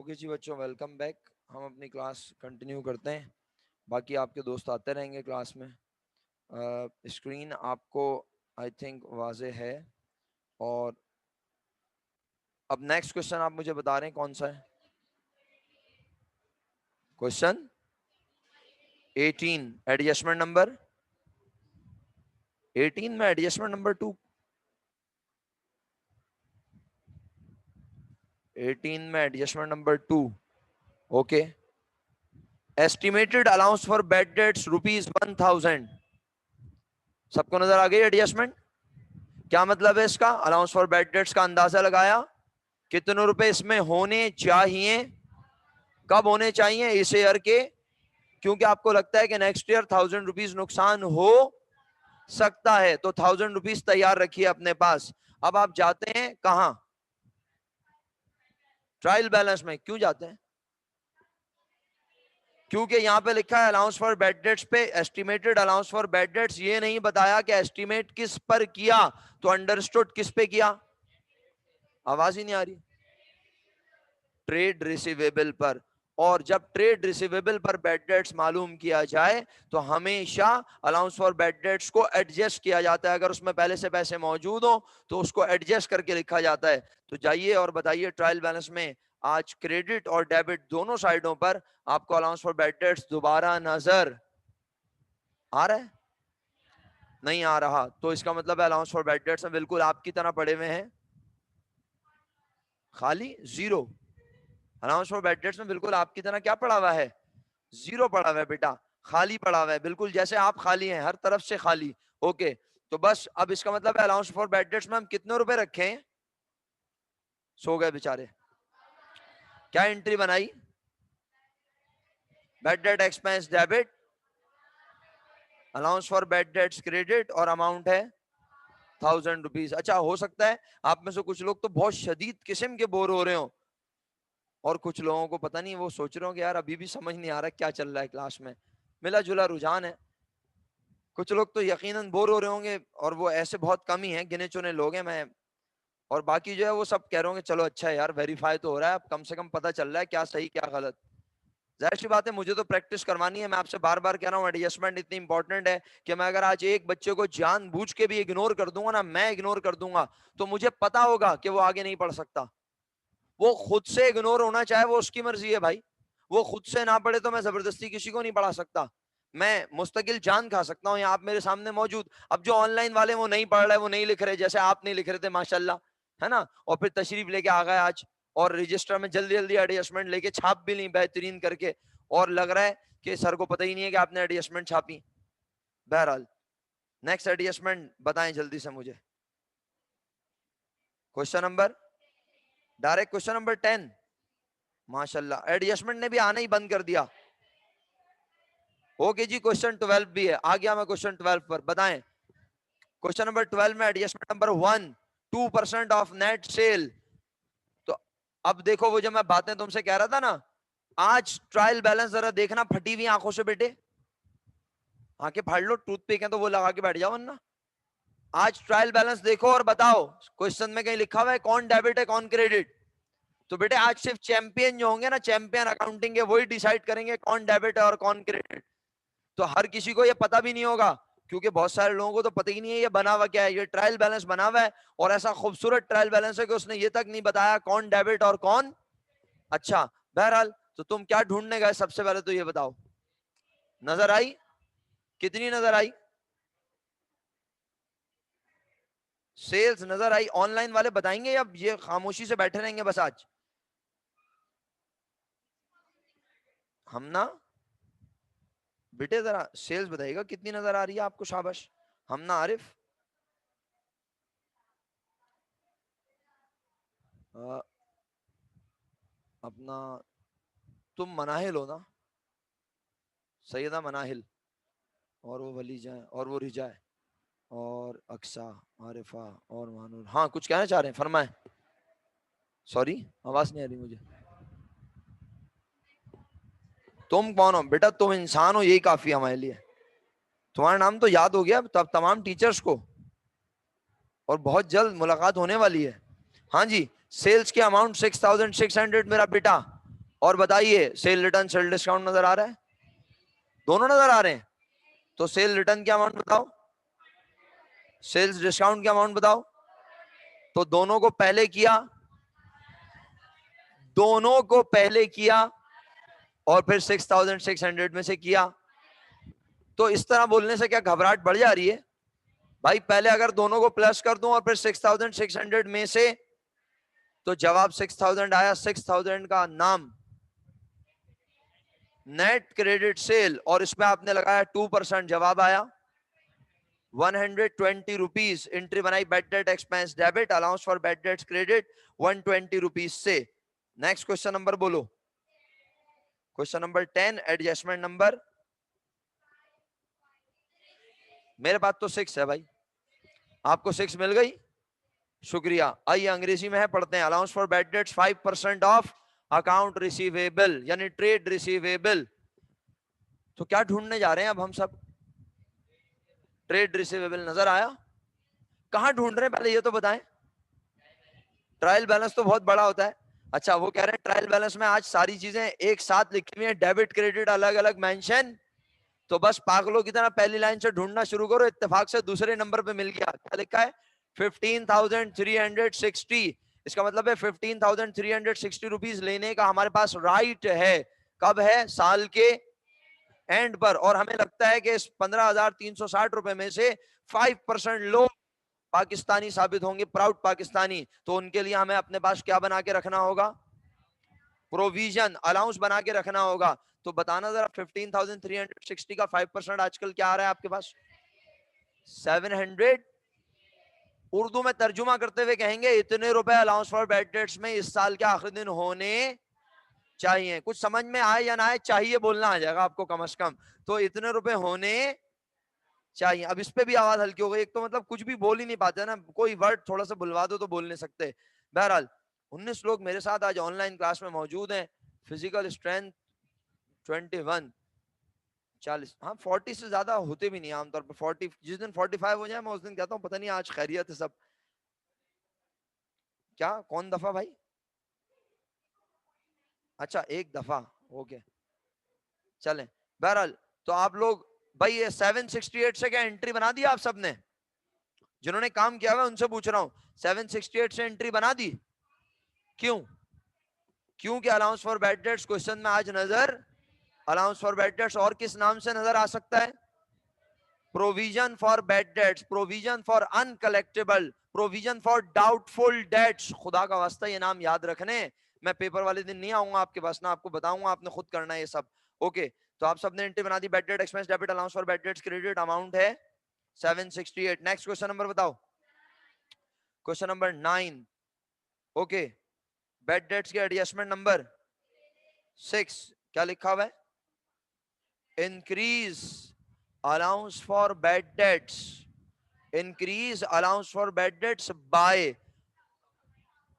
Okay जी बच्चों, welcome back. हम अपनी क्लास कंटिन्यू करते हैं। बाकी आपके दोस्त आते रहेंगे क्लास में। स्क्रीन आपको आई थिंक वाज़े है। और अब नेक्स्ट क्वेश्चन आप मुझे बता रहे हैं कौन सा है? क्वेश्चन 18, एडजस्टमेंट नंबर 18 में एडजस्टमेंट नंबर 2। 18 में adjustment number 2। Okay. Estimated allowance for bad debts ₹1000। सबको नजर आ गई एडजस्टमेंट? क्या मतलब है इसका? अलाउंस फॉर बेड डेट्स का अंदाजा लगाया, कितने रुपए इसमें होने चाहिए, कब होने चाहिए, इस ईयर के, क्योंकि आपको लगता है कि नेक्स्ट ईयर ₹1000 नुकसान हो सकता है, तो ₹1000 तैयार रखिए अपने पास। अब आप जाते हैं कहां? ट्रायल बैलेंस में। क्यों जाते हैं? क्योंकि यहां पे लिखा है अलाउंस फॉर बेड डेट्स पे estimated allowance for bad debts, ये नहीं बताया कि एस्टिमेट किस पर किया, तो अंडरस्टूड किस पे किया? आवाज ही नहीं आ रही। ट्रेड रिसीवेबल पर। और जब ट्रेड रिसीवेबल पर बेड डेट्स मालूम किया जाए तो हमेशा अलाउंस फॉर बेड डेट्स को एडजस्ट किया जाता है। अगर उसमें पहले से पैसे मौजूद हो तो उसको एडजस्ट करके लिखा जाता है। तो जाइए और बताइए ट्रायल बैलेंस में आज क्रेडिट और डेबिट दोनों साइडों पर आपको अलाउंस फॉर बेड डेट्स दोबारा नजर आ रहा है? नहीं आ रहा, तो इसका मतलब है अलाउंस फॉर बेड डेट्स में बिल्कुल आपकी तरह पड़े हुए हैं, खाली zero. Allowance for bad debts में बिल्कुल आपकी तरह क्या पड़ा हुआ है? जीरो पड़ा हुआ है बेटा, खाली पड़ा हुआ है, बिल्कुल जैसे आप खाली हैं, हर तरफ से खाली। ओके, तो बस अब इसका मतलब है अलाउंस फॉर बेड डेट्स में हम कितने रुपए रखें? सो गए बेचारे। क्या एंट्री बनाई? Bed date expense debit, allowance for bad debts credit, और अमाउंट है ₹1000। अच्छा, हो सकता है आप में से कुछ लोग तो बहुत शदीद किस्म के बोर हो रहे हो, और कुछ लोगों को पता नहीं, वो सोच रहे हो कि यार अभी भी समझ नहीं आ रहा क्या चल रहा है क्लास में। मिला जुला रुझान है। कुछ लोग तो यकीनन बोर हो रहे होंगे, और वो ऐसे बहुत कम ही हैं, गिने चुने लोग हैं। मैं और बाकी जो है वो सब कह रहे होंगे चलो अच्छा है यार, वेरीफाई तो हो रहा है, अब कम से कम पता चल रहा है क्या सही क्या गलत। जाहिर सी बात है, मुझे तो प्रैक्टिस करवानी है। मैं आपसे बार बार कह रहा हूँ, एडजस्टमेंट इतनी इंपॉर्टेंट है कि मैं अगर आज एक बच्चे को जानबूझ के भी इग्नोर कर दूंगा ना, मैं इग्नोर कर दूंगा, तो मुझे पता होगा कि वो आगे नहीं पढ़ सकता। वो खुद से इग्नोर होना चाहे, वो उसकी मर्जी है भाई। वो खुद से ना पढ़े तो मैं जबरदस्ती किसी को नहीं पढ़ा सकता। मैं मुस्तकिल जान खा सकता हूँ, यहाँ आप मेरे सामने मौजूद। अब जो ऑनलाइन वाले वो नहीं पढ़ रहे, वो नहीं लिख रहे, जैसे आप नहीं लिख रहे थे माशाल्लाह, है ना, और फिर तशरीफ लेके आ गए आज, और रजिस्टर में जल्दी जल्दी एडजस्टमेंट लेके छाप भी ली बेहतरीन करके, और लग रहा है कि सर को पता ही नहीं है कि आपने एडजस्टमेंट छापी। बहरहाल, नेक्स्ट एडजस्टमेंट बताएं जल्दी से मुझे। Question number, direct question number 10। माशाल्लाह, एडजस्टमेंट ने भी आना ही बंद कर दिया। ओके जी, क्वेश्चन 12 भी है, आ गया मैं क्वेश्चन 12 पर। बताएं क्वेश्चन नंबर 12 में adjustment number 1, 2% of net cell. तो अब देखो, वो जो मैं बातें तुमसे कह रहा था ना, आज ट्रायल बैलेंस जरा देखना फटी हुई आंखों से बेटे, आंखें फाड़ लो, टूथपिक है तो वो लगा के बैठ जाओ वरना। आज ट्रायल बैलेंस देखो और बताओ, क्वेश्चन में कहीं लिखा हुआ है कौन डेबिट है कौन क्रेडिट? तो बेटे आज सिर्फ चैंपियन जो होंगे ना, चैंपियन अकाउंटिंग के, वही डिसाइड करेंगे कौन डेबिट है और कौन क्रेडिट। तो हर किसी को ये पता भी नहीं होगा, क्योंकि बहुत सारे लोगों को तो पता ही नहीं है ये बना हुआ क्या है। ये ट्रायल बैलेंस बना हुआ है, और ऐसा खूबसूरत ट्रायल बैलेंस है कि उसने ये तक नहीं बताया कौन डेबिट और कौन। अच्छा, बहरहाल, तो तुम क्या ढूंढने गए? सबसे पहले तो ये बताओ, नजर आई? कितनी नजर आई? सेल्स नजर आई? ऑनलाइन वाले बताएंगे या ये खामोशी से बैठे रहेंगे बस आज? हम ना बेटे, जरा सेल्स बताइएगा कितनी नजर आ रही है आपको? शाबाश। हम ना आरिफ, अपना तुम मनाहिल हो ना, सैयदा मनाहिल, और वो वलीजा है, और वो रिजा है, और अक्सा, आरिफा, और मानूर। हाँ, कुछ कहना चाह रहे हैं, फरमाएं। सॉरी, आवाज नहीं आ रही मुझे। तुम कौन हो बेटा? तुम इंसान हो, यही काफी हमारे लिए। तुम्हारा नाम तो याद हो गया तब तमाम टीचर्स को, और बहुत जल्द मुलाकात होने वाली है। हाँ जी, सेल्स के अमाउंट 6600 मेरा बेटा। और बताइए सेल रिटर्न सेल डिस्काउंट नजर आ रहा है? दोनों नजर आ रहे हैं? तो सेल रिटर्न की अमाउंट बताओ, सेल्स डिस्काउंट की अमाउंट बताओ। तो दोनों को पहले किया, दोनों को पहले किया और फिर 6600 में से किया। तो इस तरह बोलने से क्या घबराहट बढ़ जा रही है भाई? पहले अगर दोनों को प्लस कर दूं और फिर 6600 में से, तो जवाब 6000 आया। 6000 का नाम नेट क्रेडिट सेल, और इसमें आपने लगाया 2%, जवाब आया 120 रुपीज। एंट्री बनाई bad debt expense debit, allowance for bad debts credit 120 rupees से। नेक्स्ट क्वेश्चन नंबर बोलो। Question number 10, adjustment number. मेरे पास तो 6 है भाई, आपको 6 मिल गई, शुक्रिया। आइए अंग्रेजी में है, पढ़ते हैं। Allowance for bad dates 5% of account receivable, यानी ट्रेड रिसीवेबल। तो क्या ढूंढने जा रहे हैं अब हम सब? ट्रेड रिसीवेबल नजर आया? कहां ढूंढ रहे हैं पहले ये तो बताएं। ट्रायल बैलेंस तो बहुत बड़ा होता है। अच्छा, वो कह रहे हैं ट्रायल बैलेंस में आज सारी चीजें एक साथ लिखी हुई है, डेबिट क्रेडिट अलग अलग मेंशन। तो बस पागलों की तरह पहली लाइन से ढूंढना शुरू करो, इत्तेफाक से दूसरे नंबर पे मिल गया। क्या लिखा है? 15,360। इसका मतलब है 15,360 रुपीज लेने का हमारे पास राइट है। कब है? साल के एंड पर। और हमें लगता है कि इस 15,360 रुपए में से 5% लोग पाकिस्तानी साबित होंगे, प्राउड पाकिस्तानी। तो उनके लिए हमें अपने पास क्या बना के रखना होगा? प्रोविजन, अलाउंस बना के रखना होगा। तो बताना जरा, 15,360 का 5% आजकल क्या आ रहा है आपके पास? 700। उर्दू में तर्जुमा करते हुए कहेंगे इतने रुपए अलाउंस फॉर बैड डेट्स में इस साल के आखिरी दिन होने चाहिए। कुछ समझ में आए या ना आए, चाहिए बोलना आ जाएगा आपको कम से कम। तो इतने रुपए होने चाहिए। अब इस पे भी आवाज हल्की हो गई। एक तो मतलब कुछ भी बोल ही नहीं पाते ना, कोई वर्ड थोड़ा सा बुलवा दो तो बोल नहीं सकते। बहरहाल 19 लोग मेरे साथ आज ऑनलाइन क्लास में मौजूद हैं। फिजिकल स्ट्रेंथ 21, 40, हाँ 40 से ज्यादा होते भी नहीं आमतौर पर। 40, जिस दिन 45 हो जाए मैं उस दिन कहता हूँ पता नहीं आज खैरियत है सब। क्या कौन दफा भाई? अच्छा, एक दफा, ओके चलें। बहरहाल तो आप लोग भाई ये 768 से क्या एंट्री बना दी आप सबने? जिन्होंने काम किया हुआ उनसे पूछ रहा हूं, 768 से एंट्री बना दी? क्यों? क्योंकि allowance for bad dates question में आज नजर, अलाउंस फॉर बैड डेट्स और किस नाम से नजर आ सकता है? Provision for bad dates, provision for uncollectible, provision for doubtful debts. खुदा का वास्ता ये नाम याद रखने। मैं पेपर वाले दिन नहीं आऊंगा आपके पास ना, आपको बताऊंगा, आपने खुद करना है ये सब। ओके, तो आप सबने एंट्री बना दी। Bad debt expense debit, allowance for bad debts credit, amount है 768। नेक्स्ट क्वेश्चन नंबर बताओ। Question number 9। Okay, bad debts के एडजस्टमेंट नंबर 6। क्या लिखा हुआ है? Increase allowance for bad debts, increase allowance for bad debts by.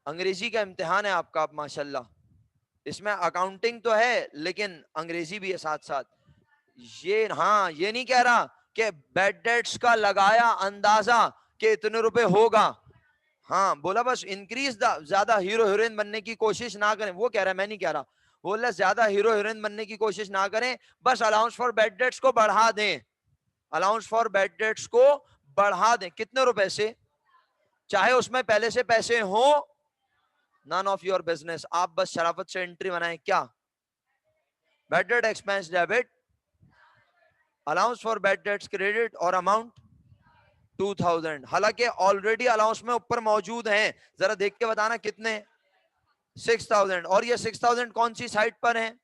अंग्रेजी का इम्तिहान है आपका, आप माशाल्लाह। इसमें अकाउंटिंग तो है लेकिन अंग्रेजी भी है साथ साथ। ये हाँ, ये नहीं कह रहा कि बैड डेट्स का लगाया अंदाजा कि इतने रुपए होगा। हाँ बोला बस इंक्रीज, ज्यादा हीरो हीरोइन बनने की कोशिश ना करें, वो कह रहा है, मैं नहीं कह रहा। बोला ज्यादा हीरो हीरोइन बनने की कोशिश ना करें, बस अलाउंस फॉर बैड डेट्स को बढ़ा दें। अलाउंस फॉर बैड डेट्स को बढ़ा दें। कितने रुपए से? चाहे उसमें पहले से पैसे हो, नन ऑफ योर बिजनेस। आप बस शराफत से एंट्री बनाएं। क्या? Bad debt expense debit, allowance for bad debts credit और अमाउंट 2000। हालांकि ऑलरेडी अलाउंस में ऊपर मौजूद हैं, जरा देख के बताना कितने? 6000। और ये 6000 कौन सी साइट पर है?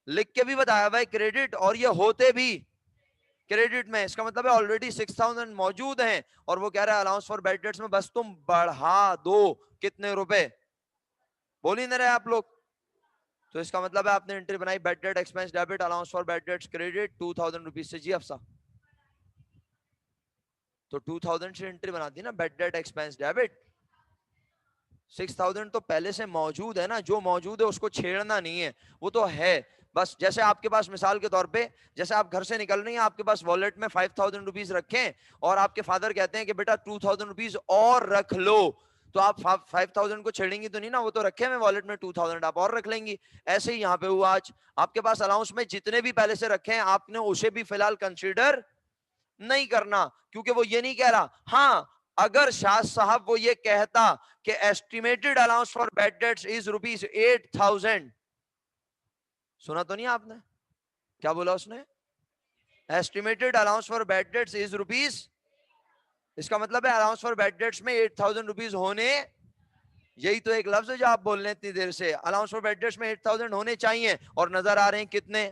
लिख के भी बताया भाई क्रेडिट, और ये होते भी क्रेडिट में। इसका मतलब है ऑलरेडी 6000 मौजूद हैं और वो कह रहा है अलाउंस फॉर बैड डेट्स में बस तुम बढ़ा दो। कितने रुपए? बोल ही नहीं रहे आप लोग। तो इसका मतलब है आपने एंट्री बनाई bad debt expense debit, allowance for bad debts credit 2000 rupees से। जी अफसा, तो 2000 से एंट्री बना दी ना बैड डेट एक्सपेंस डेबिट। 6000 तो पहले से मौजूद है ना, जो मौजूद है उसको छेड़ना नहीं है, वो तो है। बस जैसे आपके पास मिसाल के तौर पे, जैसे आप घर से निकल रही हैं, आपके पास वॉलेट में 5000 रुपीज रखें और आपके फादर कहते हैं कि बेटा 2000 रुपीज और रख लो, तो आप 5000 को छेड़ेंगी तो नहीं ना, वो तो रखे हुए वॉलेट में 2000 आप और रख लेंगी। ऐसे ही यहाँ पे हुआ आज, आपके पास अलाउंस में जितने भी पहले से रखे हैं आपने उसे भी फिलहाल कंसीडर नहीं करना, क्योंकि वो ये नहीं कह रहा। हाँ, अगर शाह साहब वो ये कहता कि estimated allowance for bad dates is ₹8,000, सुना तो नहीं आपने क्या बोला उसने? Estimated allowance for bad dates is rupees, इसका मतलब है अलाउंस फॉर बैड डेट्स में 8,000 रुपीज होने, यही तो एक लफ्ज है जो आप बोल रहे हैं इतनी देर से, अलाउंस फॉर बैड डेट्स में 8,000 होने चाहिए, और नजर आ रहे हैं कितने?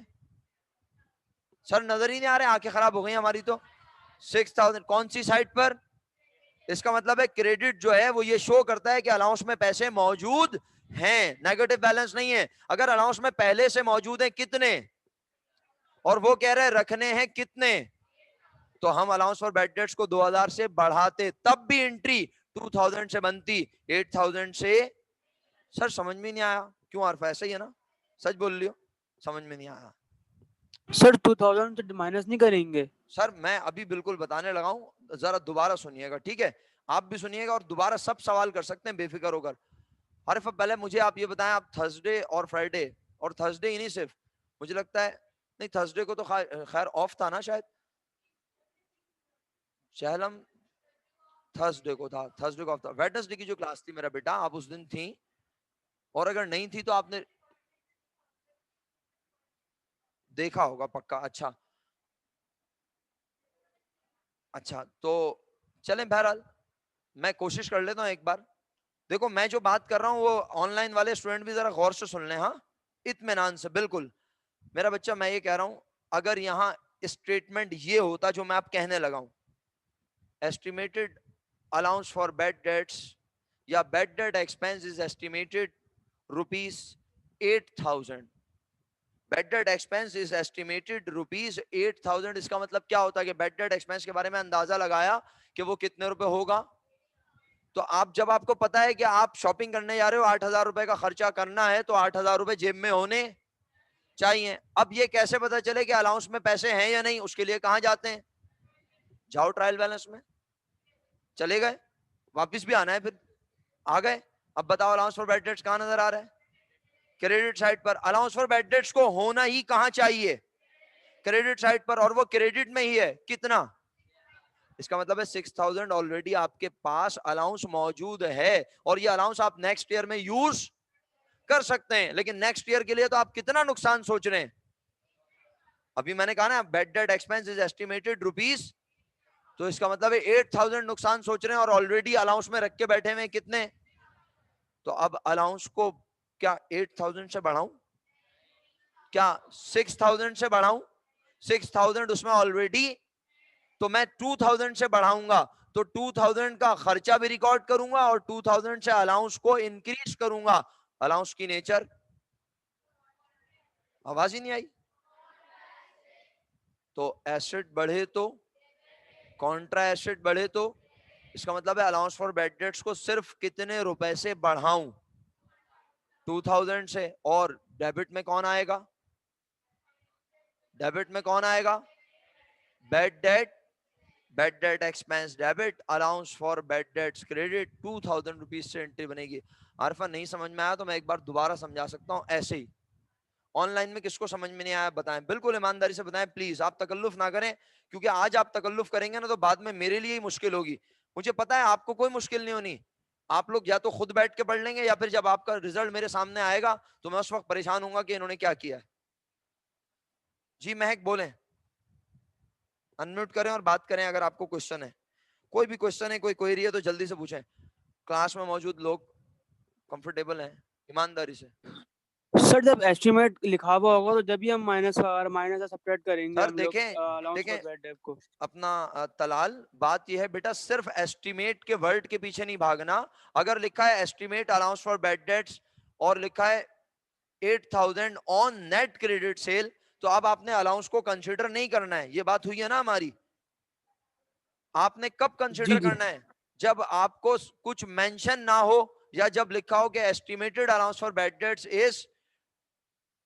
सर नजर ही नहीं आ रहे, आंखें खराब हो गई हमारी तो। 6,000 कौन सी साइड पर? इसका मतलब है क्रेडिट जो है वो ये शो करता है कि अलाउंस में पैसे मौजूद हैं, नेगेटिव बैलेंस नहीं है। अगर अलाउंस में पहले से मौजूद है कितने, और वो कह रहे हैं रखने हैं कितने, तो हम अलाउंस फॉर बैड डेट्स को 2000 से बढ़ाते, तब भी एंट्री 2000 से बनती, 8000 से। सर समझ में नहीं आया क्यों? आरफा ऐसा ही है ना, सच बोल लियो, समझ में नहीं आया सर 2000 से माइनस नहीं करेंगे? सर मैं अभी बिल्कुल बताने लगा हूं, जरा दोबारा सुनिएगा, ठीक है? आप भी सुनिएगा और दोबारा सब सवाल कर सकते हैं बेफिक्र होकर। आरिफ पहले मुझे आप ये बताएं, आप थर्सडे और फ्राइडे, और थर्सडे ही नहीं सिर्फ, मुझे लगता है नहीं थर्सडे को तो खैर ऑफ था ना शायद, शहलम थर्सडे को था, थर्सडे को ऑफ था। वेडनेसडे की जो क्लास थी मेरा बेटा, आप उस दिन थी, और अगर नहीं थी तो आपने देखा होगा पक्का। अच्छा अच्छा, तो चलें, बहरहाल मैं कोशिश कर लेता हूँ एक बार। देखो मैं जो बात कर रहा हूँ वो ऑनलाइन वाले स्टूडेंट भी जरा गौर से सुन लें, हाँ, इत्मीनान से, बिल्कुल मेरा बच्चा। मैं ये कह रहा हूँ, अगर यहाँ स्टेटमेंट ये होता जो मैं आप कहने लगा हूँ, estimated allowance for bad debts या bad debt expense is estimated ₹8,000, bad debt expense is estimated ₹8,000, इसका मतलब क्या होता है कि बैड डेट एक्सपेंस के बारे में अंदाजा लगाया कि वो कितने रुपए होगा। तो आप जब आपको पता है कि आप शॉपिंग करने जा रहे हो, 8,000 रुपए का खर्चा करना है, तो 8,000 रुपए जेब में होने चाहिए। अब ये कैसे पता चले कि अलाउंस में पैसे हैं या नहीं? उसके लिए कहां जाते हैं? जाओ ट्रायल बैलेंस में, चले गए, वापिस भी आना है, फिर आ गए। अब बताओ अलाउंस फॉर बैड डेट्स कहां नजर आ रहा है? क्रेडिट साइड पर। अलाउंस फॉर बैड डेट्स को होना ही कहां चाहिए? क्रेडिट साइड पर, और वो क्रेडिट में ही है कितना? इसका मतलब है 6,000 ऑलरेडी आपके पास अलाउंस मौजूद है, और ये अलाउंस आप नेक्स्ट ईयर में यूज कर सकते हैं। लेकिन नेक्स्ट ईयर के लिए तो आप कितना नुकसान सोच रहे हैं? अभी मैंने कहा ना, bad debt expense is estimated ₹, तो इसका मतलब है 8,000 नुकसान सोच रहे हैं, और ऑलरेडी अलाउंस में रख के बैठे हुए कितने? तो अब अलाउंस को क्या 8,000 से बढ़ाऊं, क्या 6,000 से बढ़ाऊं? 6,000 उसमें ऑलरेडी, तो मैं 2,000 से बढ़ाऊंगा, तो 2,000 का खर्चा भी रिकॉर्ड करूंगा और 2,000 से अलाउंस को इंक्रीज करूंगा। अलाउंस की नेचर, आवाज ही नहीं आई। तो एसेट बढ़े तो कॉन्ट्रा एसेट बढ़े, तो इसका मतलब है अलाउंस फॉर बैड डेट्स को सिर्फ कितने रुपए से बढ़ाऊं? 2,000 से। और डेबिट में कौन आएगा? डेबिट में कौन आएगा? Bad debt, bad debt expense debit, allowance for bad debts credit, 2,000 rupees से एंट्री बनेगी। आरफा नहीं समझ में आया तो मैं एक बार दोबारा समझा सकता हूं ऐसे ही। ऑनलाइन में किसको समझ में नहीं आया बताएं, बिल्कुल ईमानदारी से बताएं प्लीज, आप तकल्लुफ ना करें, क्योंकि आज आप तकल्लुफ करेंगे ना तो बाद में मेरे लिए ही मुश्किल होगी। मुझे पता है आपको कोई मुश्किल नहीं होनी, आप लोग या तो खुद बैठ के पढ़ लेंगे, या फिर जब आपका रिजल्ट मेरे सामने आएगा तो मैं उस वक्त परेशान होऊंगा कि इन्होंने क्या किया है। जी महक बोलें, अनम्यूट करें और बात करें। अगर आपको क्वेश्चन है, कोई भी क्वेश्चन है, कोई क्वेरी है तो जल्दी से पूछें। क्लास में मौजूद लोग कंफर्टेबल हैं ईमानदारी से? सर जब एस्टिमेट लिखा हुआ होगा तो जब भी हम माइनस से सब्ट्रैक्ट करेंगे सर हम लोग देखें, अलाउंस देखें फॉर बैड डेट को। अपना तलाल, बात यह है बेटा, सिर्फ एस्टिमेट के वर्ड के पीछे नहीं भागना। अगर लिखा है estimate allowance for bad dates और लिखा है 8,000 ऑन नेट क्रेडिट सेल, तो अब आपने अलाउंस को कंसीडर नहीं करना है। ये बात हुई है ना हमारी? आपने कब कंसीडर जी जी। करना है? जब आपको कुछ मेंशन ना हो, या जब लिखा हो कि estimated allowance for bad dates is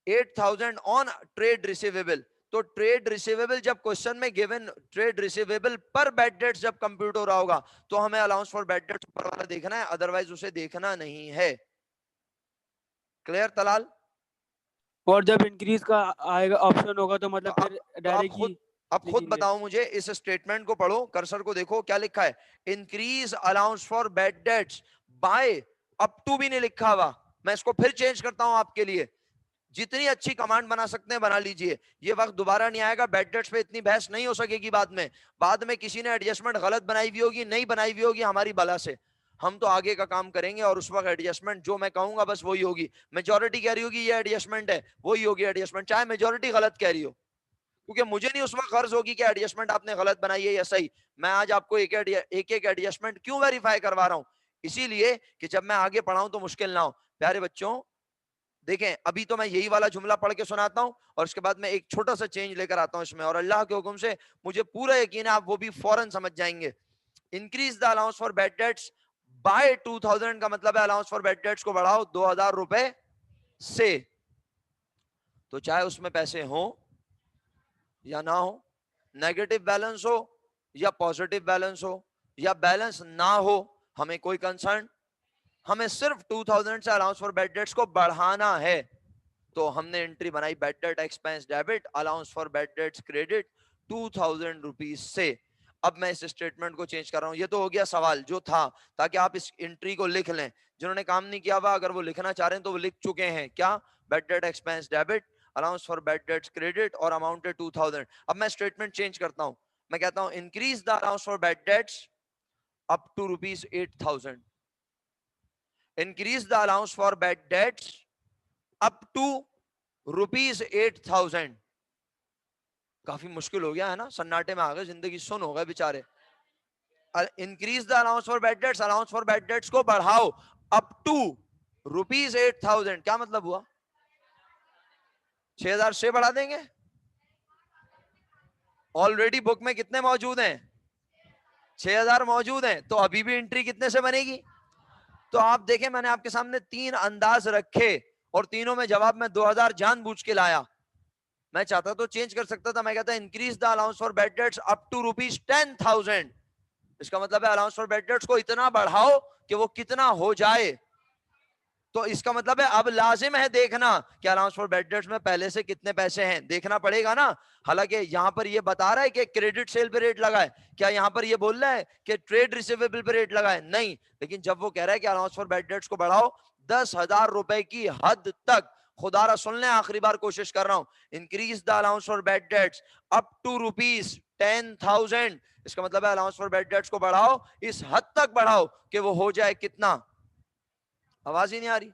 8,000 on trade receivable, तो ट्रेड रिसीवेबल जब क्वेश्चन में गिवन ट्रेड रिसीवेबल पर बैड डेट्स जब कंप्यूट हो रहा होगा तो हमें अलाउंस फॉर बैड डेट्स ऊपर वाला देखना है, अदरवाइज उसे देखना नहीं है। क्लियर तलाल? और जब इंक्रीज का आएगा ऑप्शन होगा तो तो मतलब आप फिर तो आप डायरेक्ट ही खुद अब खुद लिखेंगे। बताओ मुझे, इस स्टेटमेंट को पढ़ो, कर्सर को देखो क्या लिखा है। Increase allowance for bad debts by, up to भी नहीं लिखा हुआ। मैं इसको फिर चेंज करता हूं आपके लिए। जितनी अच्छी कमांड बना सकते हैं बना लीजिए, ये वक्त दोबारा नहीं आएगा। बैड डेट्स पे इतनी बहस नहीं हो सकेगी बाद में किसी ने एडजस्टमेंट गलत बनाई हुई होगी, नहीं बनाई हुई होगी हमारी बला से। हम तो आगे का काम करेंगे और उस वक्त एडजस्टमेंट जो मैं कहूंगा बस वही होगी। मेजोरिटी कह रही होगी ये एडजस्टमेंट है, वही होगी एडजस्टमेंट, चाहे मेजोरिटी गलत कह रही हो, क्योंकि मुझे नहीं उस वक्त गर्ज होगी कि एडजस्टमेंट आपने गलत बनाई है या सही। मैं आज आपको एक एक एडजस्टमेंट क्यों वेरीफाई करवा रहा हूं, इसीलिए कि जब मैं आगे पढ़ाऊं तो मुश्किल ना हो। प्यारे बच्चों देखें, अभी तो मैं यही वाला जुमला पढ़ के सुनाता हूं और उसके बाद मैं एक छोटा सा चेंज लेकर आता हूं इसमें, और अल्लाह के हुक्म से मुझे पूरा यकीन है आप वो भी फौरन समझ जाएंगे। Increase the allowance for bad debts by 2000 का मतलब है अलाउंस फॉर बैड डेट्स को बढ़ाओ 2000 रुपए से। तो चाहे उसमें पैसे हो या ना हो, नेगेटिव बैलेंस हो या पॉजिटिव बैलेंस हो या बैलेंस ना हो, हमें कोई कंसर्न, हमें सिर्फ 2000 से अलाउंस फॉर बैड डेट्स को बढ़ाना है। तो हमने एंट्री बनाई bad debt expense debit, allowance for bad debts credit 2000 rupees से। अब मैं इस स्टेटमेंट को चेंज कर रहा हूं। ये तो हो गया सवाल जो था, ताकि आप इस एंट्री को लिख लें। जिन्होंने काम नहीं किया हुआ अगर वो लिखना चाह रहे हैं तो वो लिख चुके हैं क्या, bad debt expense debit, allowance for bad debts credit और अमाउंट है 2000। अब मैं स्टेटमेंट चेंज करता हूं, मैं कहता हूं increase the allowance for bad debts up to rupees 8000। Increase the allowance for bad debts up to rupees 8000। काफी मुश्किल हो गया है ना, सन्नाटे में आ गए, जिंदगी सुन हो गए बेचारे। Increase the allowance for bad dates, allowance for bad dates को बढ़ाओ अप टू रुपीज 8000। क्या मतलब हुआ, 6000 से बढ़ा देंगे। ऑलरेडी बुक में कितने मौजूद हैं, 6000 मौजूद हैं, तो अभी भी एंट्री कितने से बनेगी। तो आप देखें मैंने आपके सामने 3 अंदाज रखे और तीनों में जवाब में 2000 जानबूझ के लाया। मैं चाहता तो चेंज कर सकता था, मैं कहता increase the allowance for bad debts up to rupees 10,000। इसका मतलब है अलाउंस फॉर बैड डेट्स को इतना बढ़ाओ कि वो कितना हो जाए। तो इसका मतलब है अब लाजिम है देखना कि अलाउंस फॉर बैड डेट्स में पहले से कितने पैसे हैं, देखना पड़ेगा ना। हालांकि यहां पर ये बता रहा है कि क्रेडिट सेल पे रेट लगा है, क्या यहां पर ये बोल रहा है कि ट्रेड रिसीवेबल पे रेट लगा है, नहीं। लेकिन जब वो कह रहा है कि अलाउंस फॉर बैड डेट्स को बढ़ाओ 10,000 रुपए की हद तक, खुदारा सुन लें आखिरी बार कोशिश कर रहा हूं, increase the allowance for bad debts up to rupees 10,000। इसका मतलब है अलाउंस फॉर बैड डेट्स को बढ़ाओ, इस हद तक बढ़ाओ कि वो हो जाए कितना, आवाज ही नहीं आ रही,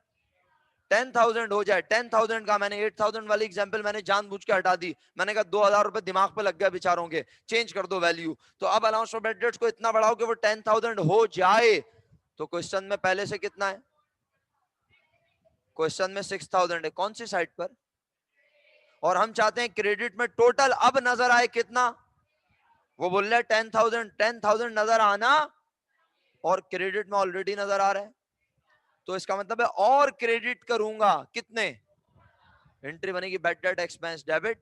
10,000 हो जाए। 10,000 का मैंने 8,000 वाली एग्जांपल मैंने जानबूझ के हटा दी। मैंने कहा 2,000 रुपए दिमाग पे लग गया बेचारों के, चेंज कर दो वैल्यू। तो अब अलाउंस फॉर बैड डेट्स को इतना बढ़ाओ कि वो 10,000 हो जाए। तो क्वेश्चन में पहले से कितना है, क्वेश्चन में 6,000 है, कौन सी साइड पर, और हम चाहते हैं क्रेडिट में टोटल अब नजर आए कितना। वो बोल रहे 10,000, 10,000 नजर आना और क्रेडिट में ऑलरेडी नजर आ रहा है। तो इसका मतलब है और क्रेडिट करूंगा कितने, एंट्री बनेगी बैड डेट एक्सपेंस डेबिट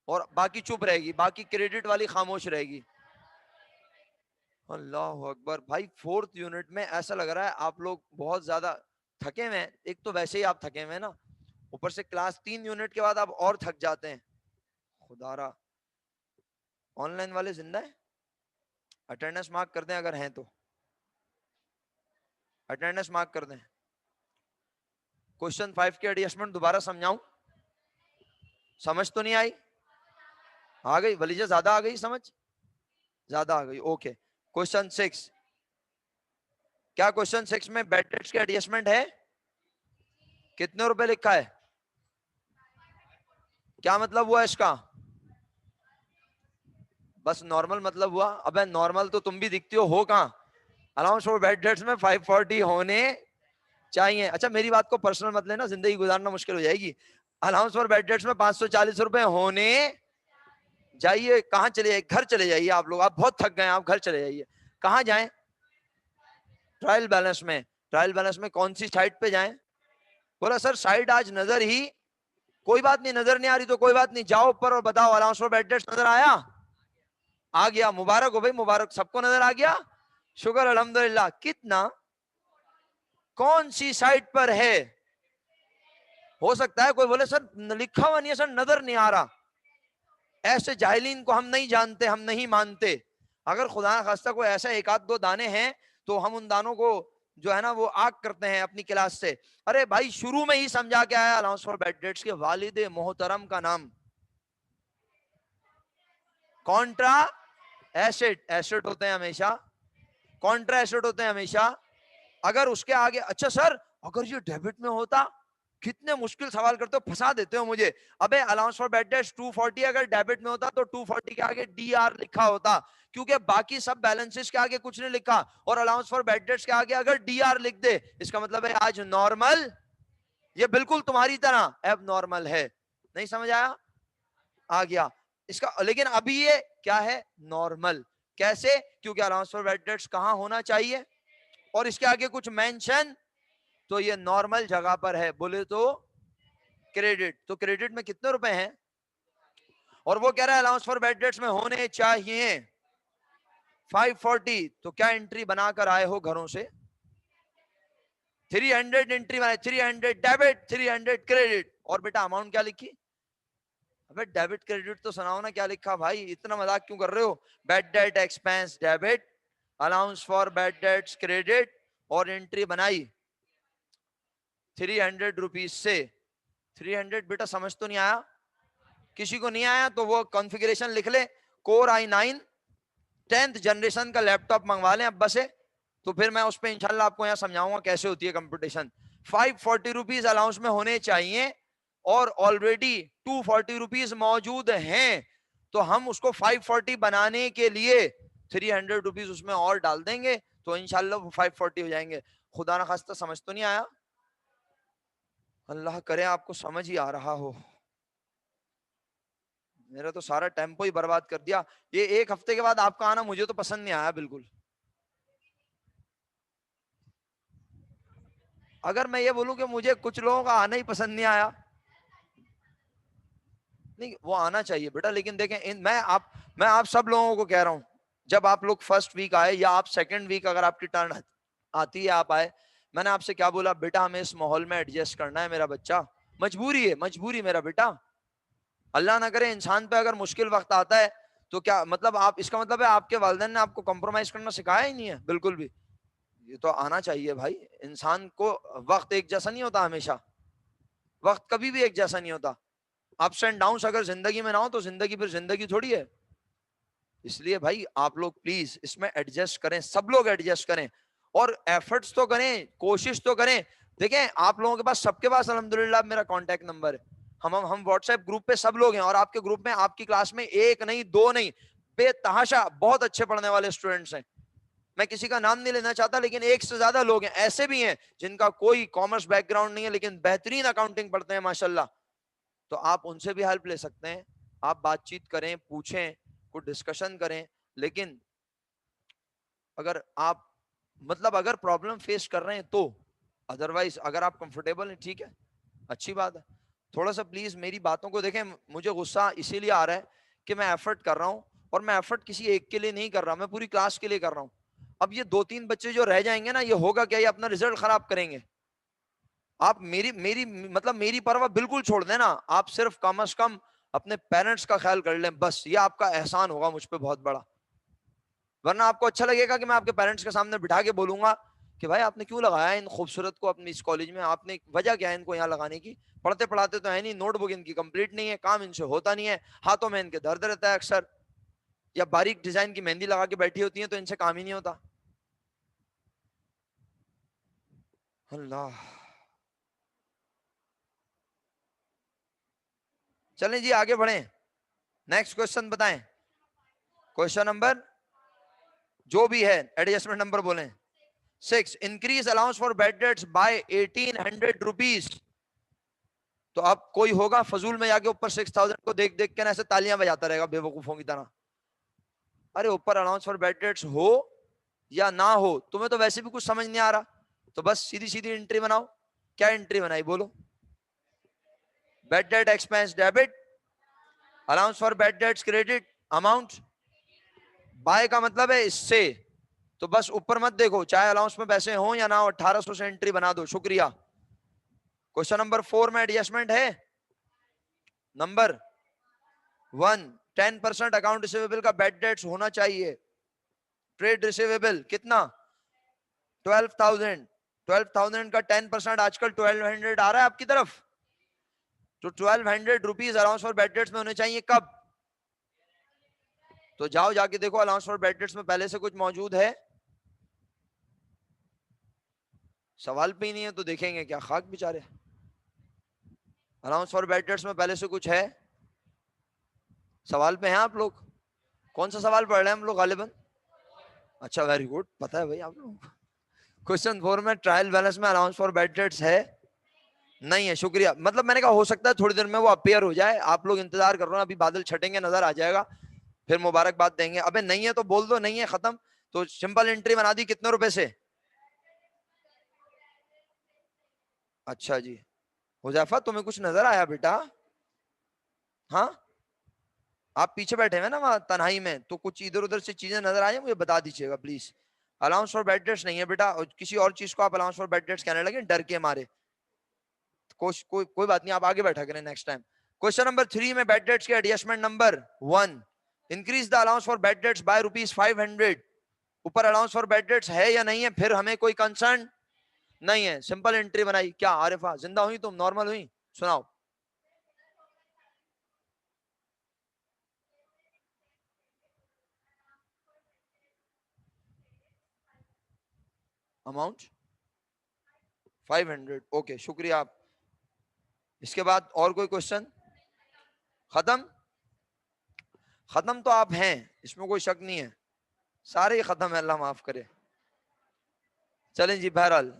और बाकी चुप रहेगी, बाकी क्रेडिट वाली खामोश रहेगी। अल्लाह अकबर भाई, 4th यूनिट में ऐसा लग रहा है आप लोग बहुत ज्यादा थके हुए हैं। एक तो वैसे ही आप थके हुए हैं ना, ऊपर से क्लास 3 यूनिट के बाद आप और थक जाते हैं। खुदारा, ऑनलाइन वाले जिंदा है, अटेंडेंस मार्क कर दें अगर हैं तो, अटेंडेंस मार्क कर दें। क्वेश्चन 5 के एडजस्टमेंट दोबारा समझाऊं, समझ तो नहीं आई, आ गई वलीजा, ज्यादा आ गई समझ, ज्यादा आ गई, ओके। क्वेश्चन 6, क्या क्वेश्चन 6 में बैड डेट्स के एडजस्टमेंट है, कितने रुपए लिखा है, क्या मतलब हुआ इसका, बस नॉर्मल मतलब हुआ। अबे नॉर्मल तो तुम भी दिखती हो कहां, अलाउंस फॉर बैड डेट्स में 540 होने चाहिए। अच्छा मेरी बात को पर्सनल मत लेना, जिंदगी गुजारना मुश्किल हो जाएगी। अलाउंस फॉर बैड डेट्स में 540 रुपए होने जाइए। कहां चले जाइए, घर चले जाइए आप लोग, आप बहुत थक गए, आप घर चले जाइए। कहां जाएं, ट्रायल बैलेंस में। ट्रायल बैलेंस में कौन सी साइड पे जाएं, बोला सर साइड आज नजर ही कोई बात नहीं, नजर नहीं आ रही तो कोई बात नहीं, जाओ ऊपर और बताओ अलाउंस फॉर बैड डेट्स नजर आया? आ गया, मुबारक हो भाई, मुबारक, सबको नजर आ गया, शुक्र अल्हम्दुलिल्लाह। कितना, कौन सी साइट पर है? हो सकता है कोई बोले सर लिखा हुआ नहीं है सर, नजर नहीं आ रहा। ऐसे जाहिलीन को हम नहीं जानते, हम नहीं मानते। अगर खुदा ना खास्ता कोई ऐसा एक आध दो दाने हैं तो हम उन दानों को जो है ना वो आग करते हैं अपनी क्लास से। अरे भाई शुरू में ही समझा के आया अलाउंस फॉर बैड डेट्स के वालिद मोहतरम का नाम कॉन्ट्रा एसेट, एसेट होते हैं हमेशा, कॉन्ट्रा एसेट होते हैं हमेशा। अगर उसके आगे, अच्छा सर अगर ये डेबिट में होता, कितने मुश्किल सवाल करते हो, फंसा देते हो मुझे। अबे अलाउंस फॉर बैड डेट्स 240 अगर डेबिट में होता तो 240 के आगे डीआर लिखा होता, क्योंकि बाकी सब बैलेंसेस के आगे कुछ नहीं लिखा, और अलाउंस फॉर बैड डेट्स के आगे अगर डीआर लिख दे इसका मतलब है आज नॉर्मल, ये बिल्कुल तुम्हारी तरह एब नॉर्मल है। नहीं समझ आया? आ गया इसका। लेकिन अभी ये क्या है, नॉर्मल। कैसे? क्योंकि अलाउंस फॉर बैड डेट्स कहां होना चाहिए और इसके आगे कुछ मेंशन, तो ये नॉर्मल जगह पर है। बोले तो क्रेडिट, तो क्रेडिट में कितने रुपए हैं, और वो कह रहा है अलाउंस फॉर बैड डेट्स में होने चाहिए 540। तो क्या एंट्री बनाकर आए हो घरों से? 300 एंट्री बनाए, 300 डेबिट 300 क्रेडिट। और बेटा अमाउंट क्या लिखी? अबे डेबिट क्रेडिट तो सुनाओ ना, क्या लिखा भाई, इतना मजाक क्यों कर रहे हो? Bad debt expense debit, allowance for bad debts credit, और एंट्री बनाई 300 रुपीज से। 300 बेटा समझ तो नहीं आया? किसी को नहीं आया तो वो कॉन्फ़िगरेशन लिख ले, कोर i9 10th जनरेशन का लैपटॉप मंगवा लें अब से, तो फिर मैं उस पर इंशाल्लाह आपको यहाँ समझाऊंगा कैसे होती है कंप्यूटेशन। 540 रुपीज अलाउंस में होने चाहिए और ऑलरेडी 240 रुपीज मौजूद हैं, तो हम उसको 540 बनाने के लिए 300 रुपीज उसमें और डाल देंगे, तो इंशाल्लाह वो 540 हो जाएंगे। खुदा ना खास्ता समझ तो नहीं आया? अल्लाह करे आपको समझ ही आ रहा हो। मेरा तो सारा टेम्पो ही बर्बाद कर दिया। ये एक हफ्ते के बाद आपका आना मुझे तो पसंद नहीं आया बिल्कुल। अगर मैं ये बोलूं कि मुझे कुछ लोगों का आना ही पसंद नहीं आया, नहीं वो आना चाहिए बेटा। लेकिन देखें मैं आप सब लोगों को कह रहा हूं, जब आप लोग फर्स्ट वीक आए या आप सेकंड वीक अगर आपकी टर्न आती है आप आए, मैंने आपसे क्या बोला? बेटा हमें इस माहौल में एडजस्ट करना है मेरा बच्चा, मजबूरी है, मजबूरी मेरा बेटा। अल्लाह ना करे इंसान पे अगर मुश्किल वक्त आता है तो क्या मतलब, आप इसका मतलब है आपके वालिदैन ने आपको कॉम्प्रोमाइज करना सिखाया ही नहीं है बिल्कुल भी? ये तो आना चाहिए भाई। इंसान को वक्त एक जैसा नहीं होता हमेशा, वक्त कभी भी एक जैसा नहीं होता। अप्स एंड डाउन्स अगर जिंदगी में ना हो तो जिंदगी फिर जिंदगी थोड़ी है। इसलिए भाई आप लोग प्लीज इसमें एडजस्ट करें, सब लोग एडजस्ट करें और एफर्ट्स तो करें, कोशिश तो करें। देखें आप लोगों के पास, सबके पास अल्हम्दुलिल्लाह मेरा कांटेक्ट नंबर है, हम व्हाट्सएप ग्रुप पे सब लोग हैं, और आपके ग्रुप में आपकी क्लास में एक नहीं दो नहीं बेतहाशा बहुत अच्छे पढ़ने वाले स्टूडेंट्स हैं। मैं किसी का नाम नहीं लेना चाहता, लेकिन एक से ज्यादा लोग हैं, ऐसे भी हैं जिनका कोई कॉमर्स बैकग्राउंड नहीं है लेकिन बेहतरीन अकाउंटिंग पढ़ते हैं माशाल्लाह। तो आप उनसे भी हेल्प ले सकते हैं, आप बातचीत करें, पूछें, कुछ डिस्कशन करें। लेकिन अगर आप मतलब अगर प्रॉब्लम फेस कर रहे हैं तो, अदरवाइज अगर आप कंफर्टेबल हैं ठीक है, अच्छी बात है। थोड़ा सा प्लीज मेरी बातों को देखें, मुझे गुस्सा इसीलिए आ रहा है कि मैं एफर्ट कर रहा हूं, और मैं एफर्ट किसी एक के लिए नहीं कर रहा, मैं पूरी क्लास के लिए कर रहा हूं। अब ये दो तीन बच्चे जो रह जाएंगे ना, ये होगा क्या, ये अपना रिजल्ट खराब करेंगे। आप मेरी मेरी मतलब मेरी परवाह बिल्कुल छोड़ देना, आप सिर्फ कम से कम अपने पेरेंट्स का ख्याल कर लें, बस ये आपका एहसान होगा मुझ पे बहुत बड़ा। वरना आपको अच्छा लगेगा कि मैं आपके पेरेंट्स के सामने बिठा के बोलूंगा कि भाई आपने क्यों लगाया इन खूबसूरत को अपनी इस कॉलेज में, आपने वजह क्या है इनको यहाँ लगाने की? पढ़ते पढ़ाते तो है नहीं, नोटबुक इनकी कंप्लीट नहीं है, काम इनसे होता नहीं है, हाथों में इनके दर्द रहता है अक्सर, या बारीक डिजाइन की मेहंदी लगा के बैठी होती है तो इनसे काम ही नहीं होता। अल्लाह। चलें जी आगे बढ़ें, नेक्स्ट क्वेश्चन बताएं। क्वेश्चन नंबर जो भी है एडजस्टमेंट नंबर बोलें। 6, increase allowance for bad debts by 1800 rupees. तो अब कोई होगा फजूल में जाके ऊपर 6000 को देख देख के ना ऐसे तालियां बजाता रहेगा बेवकूफों की तरह। अरे ऊपर अलाउंस फॉर बैड डेट्स हो या ना हो, तुम्हें तो वैसे भी कुछ समझ नहीं आ रहा, तो बस सीधी सीधी एंट्री बनाओ। क्या एंट्री बनाई बोलो? Bad debt expense debit, allowance for bad debts credit, amount by का मतलब है इससे, तो बस ऊपर मत देखो, चाहे अलाउंस में पैसे हो या ना हो, 1800 से एंट्री बना दो। शुक्रिया। क्वेश्चन नंबर 4 में एडजस्टमेंट है। नंबर 1, 10% अकाउंट रिसीवेबल का बैड डेट्स होना चाहिए। ट्रेड रिसीवेबल कितना? 12,000। 12,000 का 10% आजकल 1200 आ रहा है आपकी तरफ, तो 1200 rupees allowance for bad dates में होने चाहिए। कब? तो जाओ जाके देखो अलाउंस फॉर बैड डेट्स में पहले से कुछ मौजूद है। सवाल पे ही नहीं है तो देखेंगे क्या, खाक बेचारे। अलाउंस फॉर बैड डेट्स में पहले से कुछ है? सवाल पे हैं आप लोग? कौन सा सवाल पढ़ रहे हैं हम लोग गालिबन? अच्छा, वेरी गुड, पता है भाई आप लोग। क्वेश्चन 4 में ट्रायल बैलेंस में अलाउंस फॉर बैड डेट्स है? नहीं है। शुक्रिया। मतलब मैंने कहा हो सकता है थोड़ी देर में वो अपीयर हो जाए, आप लोग इंतजार कर रहे हो, अभी बादल छटेंगे नजर आ जाएगा, फिर मुबारकबाद देंगे। अबे नहीं है तो बोल दो नहीं है, खत्म। तो सिंपल एंट्री बना दी, कितने रुपए से? अच्छा जी, हुजैफा तुम्हें कुछ नजर आया बेटा? हाँ, आप पीछे बैठे हुए ना वहां तन्हाई में, तो कुछ इधर उधर से चीजें नजर आए मुझे बता दीजिएगा please. Allowance for bad dates नहीं है बेटा, और किसी और चीज को आप अलाउंस फॉर बैड डेट्स कहने लगे डर के मारे। कोई बात नहीं, आप आगे बैठा करें नेक्स्ट टाइम। क्वेश्चन नंबर 3 में बैड डेट्स के adjustment number 1, increase the allowance for bad debts by ₹500। ऊपर अलाउंस फॉर बैड डेट्स है या नहीं है, फिर हमें कोई कंसर्न नहीं है। सिंपल एंट्री बनाई। क्या आरिफा जिंदा हुई तुम, नॉर्मल हुई? सुनाओ। अमाउंट 500। ओके, शुक्रिया आप। इसके बाद और कोई क्वेश्चन? खत्म? खत्म तो आप हैं, इसमें कोई शक नहीं है, सारे ही खत्म है, अल्लाह माफ करे। चलें जी, बहरहाल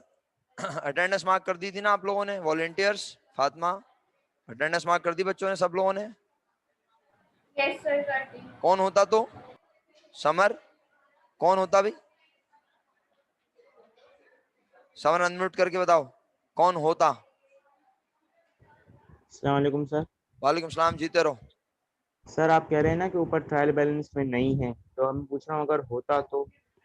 अटेंडेंस मार्क कर दी थी ना आप लोगों ने, वॉलेंटियर्स? फातिमा, अटेंडेंस मार्क कर दी बच्चों ने, सब लोगों ने? यस सर, कर दी। कौन होता तो? समर, कौन होता भाई? समर अनम्यूट करके बताओ, कौन होता? अस्सलाम वालेकुम सर। वालेकुम सलाम, जीते रहो। सर आप कह रहे हैं ना कि ऊपर ट्रायल बैलेंस में नहीं है, तो हम पूछ रहा हूँ अगर होता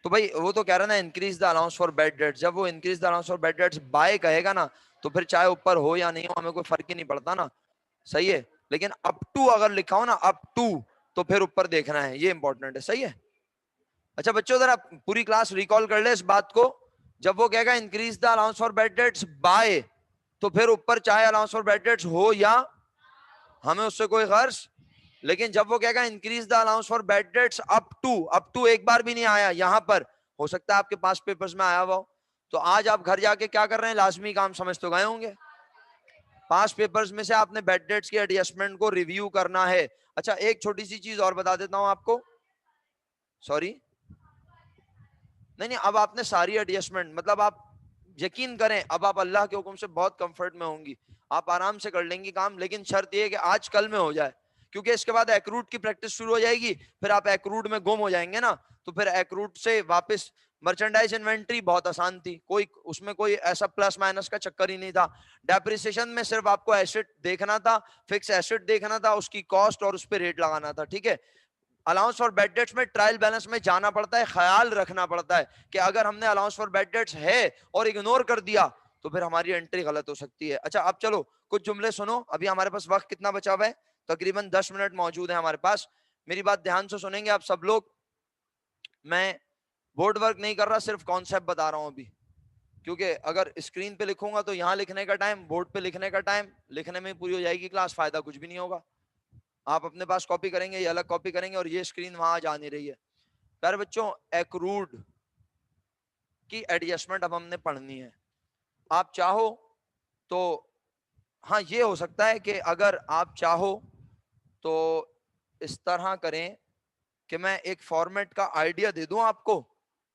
तो भाई वो तो कह रहा ना increase the allowance for bad debts, जब वो increase the allowance for bad debts by कहेगा ना, तो फिर चाहे ऊपर हो या नहीं हो हमें कोई फर्क ही नहीं पड़ता ना, सही है। लेकिन अप टू अगर लिखा हो ना, अप टू, तो फिर ऊपर देखना है, ये इंपॉर्टेंट है, सही है। अच्छा बच्चों, जरा पूरी क्लास रिकॉल कर ले इस बात को, जब वो कहेगा increase the allowance for bad debts by, तो फिर ऊपर चाहे अलाउंस फॉर बैड डेट्स हो या, हमें उससे कोई गर्ज। लेकिन जब वो कहेगा increase the allowance for bad debts up to एक बार भी नहीं आया यहां पर, हो सकता है आपके पास पेपर्स में आया हुआ हो, तो आज आप घर जाके क्या कर रहे हैं, लाजमी काम समझ तो गए होंगे, पास पेपर्स में से आपने बैड डेट्स के एडजस्टमेंट को रिव्यू करना है। अच्छा एक छोटी सी चीज और बता देता हूं आपको, सॉरी, नहीं अब आपने सारी एडजस्टमेंट, मतलब आप यकीन करें अब आप अल्लाह के हुक्म से बहुत कंफर्ट में होंगी, आप आराम से कर लेंगी काम, लेकिन शर्त यह है कि आज कल में हो जाए, क्योंकि इसके बाद एक्रूट की प्रैक्टिस शुरू हो जाएगी, फिर आप एक्रूट में गुम हो जाएंगे ना, तो फिर एक्रूट से वापस मर्चेंडाइज इन्वेंट्री बहुत आसान थी, कोई उसमें कोई ऐसा प्लस माइनस का चक्कर ही नहीं था। डेप्रिसिएशन में सिर्फ आपको एसेट देखना था, फिक्स एसेट देखना था, उसकी कॉस्ट और उस पर रेट लगाना था, ठीक है। अलाउंस फॉर बैड डेट्स में ट्रायल बैलेंस में जाना पड़ता है, ख्याल रखना पड़ता है कि अगर हमने अलाउंस फॉर बैड डेट्स है और इग्नोर कर दिया तो फिर हमारी एंट्री गलत हो सकती है। अच्छा अब चलो कुछ जुमले सुनो, अभी हमारे पास वक्त कितना बचा हुआ है, तकरीबन 10 मिनट मौजूद है हमारे पास, मेरी बात ध्यान से सुनेंगे आप सब लोग। मैं बोर्ड वर्क नहीं कर रहा, सिर्फ कॉन्सेप्ट बता रहा हूं अभी, क्योंकि अगर स्क्रीन पे लिखूंगा तो यहाँ लिखने का टाइम, बोर्ड पे लिखने का टाइम, लिखने में पूरी हो जाएगी क्लास, फायदा कुछ भी नहीं होगा। आप अपने पास कॉपी करेंगे, ये अलग कॉपी करेंगे, और ये स्क्रीन वहां जा नहीं रही है। प्यारे बच्चों, एक्रूड की एडजस्टमेंट अब हमने पढ़नी है। आप चाहो तो, हाँ ये हो सकता है कि अगर आप चाहो तो इस तरह करें कि मैं एक फॉर्मेट का आइडिया दे दूं आपको,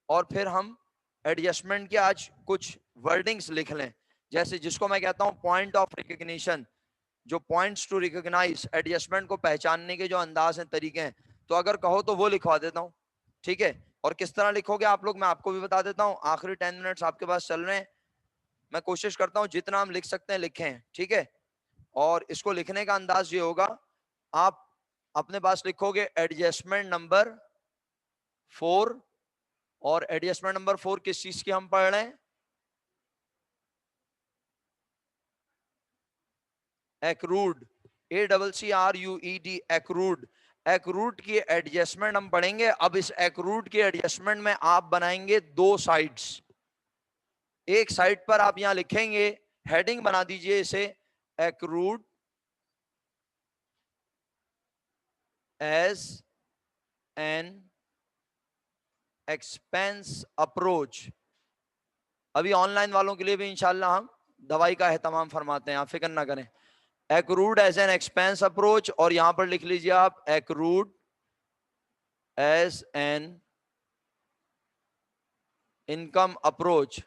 और फिर हम एडजस्टमेंट के आज कुछ वर्डिंग्स लिख लें, जैसे जिसको मैं कहता हूं पॉइंट ऑफ रिकग्निशन, जो पॉइंट्स टू रिकॉग्नाइज, एडजस्टमेंट को पहचानने के जो अंदाज हैं, तरीके हैं, तो अगर कहो तो वो लिखवा देता हूं, ठीक है। और किस तरह लिखोगे आप लोग, मैं आपको भी बता देता हूं, आखिरी 10 मिनट्स आपके पास चल रहे हैं, मैं कोशिश करता हूं जितना हम लिख सकते हैं लिखें, ठीक है। और इसको लिखने का अंदाज ये होगा, आप अपने पास लिखोगे एडजस्टमेंट नंबर 4, और एडजस्टमेंट नंबर 4 किस चीज की हम पढ़ रहे हैं? Accrued, ACCRUED, accrued. एक्रूड की एडजस्टमेंट हम पढ़ेंगे। अब इस एक्रूड की एडजस्टमेंट में आप बनाएंगे 2 साइड्स। एक साइड पर आप यहां लिखेंगे, हेडिंग बना दीजिए इसे, accrued as an expense approach. अभी ऑनलाइन वालों के लिए भी इंशाल्लाह हम दवाई का एहतमाम फरमाते हैं, आप फिक्र ना करें। Accrued as an expense approach, और यहां पर लिख लीजिए आप accrued as an income approach.